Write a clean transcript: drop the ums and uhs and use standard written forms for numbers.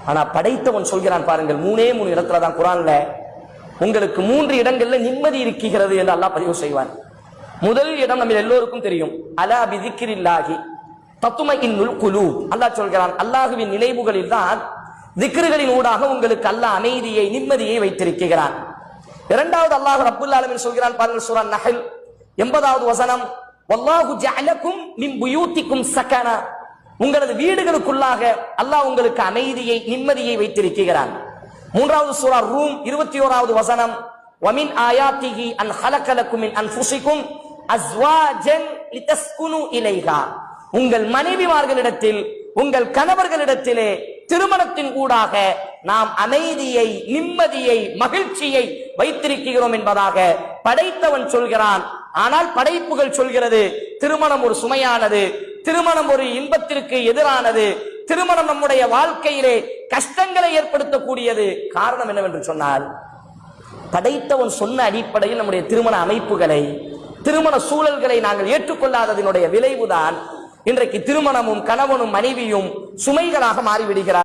ஆனா படைத்தவன் சொல்கிறான் பாருங்கள், 3 இடத்துல தான் குர்ஆன்ல உங்களுக்கு 3 இடங்கள்ல நிம்மதி இருக்கிறது என்று அல்லாஹ் பதிவு செய்வான். முதல் இடம் நம்ம எல்லோருக்கும் தெரியும், அலா பிதிக்ரில்லாஹி தத்மைஇன்னுல் குலூப். அல்லாஹ் சொல்கிறான், அல்லாஹ்வின் நினைவுகளில் தான் திக்ருகளின் ஊடாக உங்களுக்கு அல்லாஹ் அமைதியை நிம்மதியை வைத்திருக்கிறான். இரண்டாவது அல்லாஹ் ரப்புல் ஆலமீன் சொல்கிறான் பாருங்கள், சூரா நஹல் 80வது வசனம், வல்லாஹு ஜஅலகும் மின் புயூத்திக்கும் சகனா. உங்களது வீடுகளுக்குள்ளாக அல்லாஹ் உங்களுக்கு அமைதியை நிம்மதியை வைத்திருக்கிறான். மூன்றாவது சூரா ரூம் 21வது வசனம், வமின் ஆயாத்திஹி அன் ஹலகலக்கும் மின் அன்ஃபுஸிக்கும் அஸ்வாஜன் லிதஸ்குனு இலைஹா. உங்கள் மனைவிமார்களிடத்தில் உங்கள் கணவர்களிடத்திலே திருமணத்தின் ஊடாக நாம் அமைதியை நிம்மதியை மகிழ்ச்சியை வைத்திருக்கிறோம் என்பதாக படைத்தவன் சொல்கிறான். ஆனால் படைப்புகள் சொல்கிறது திருமணம் ஒரு சுமையானது, திருமணம் ஒரு இன்பத்திற்கு எதிரானது, திருமணம் நம்முடைய வாழ்க்கையிலே கஷ்டங்களை ஏற்படுத்தக்கூடியது. காரணம் என்னவென்று சொன்னால், படைத்தவன் சொன்ன அடிப்படையில் நம்முடைய திருமண அமைப்புகளை திருமண சூழல்களை நாங்கள் ஏற்றுக்கொள்ளாததனுடைய விளைவுதான் இன்றைக்கு திருமணமும் கணவனும் மனைவியும் சுமைகளாக மாறிவிடுகிறார்.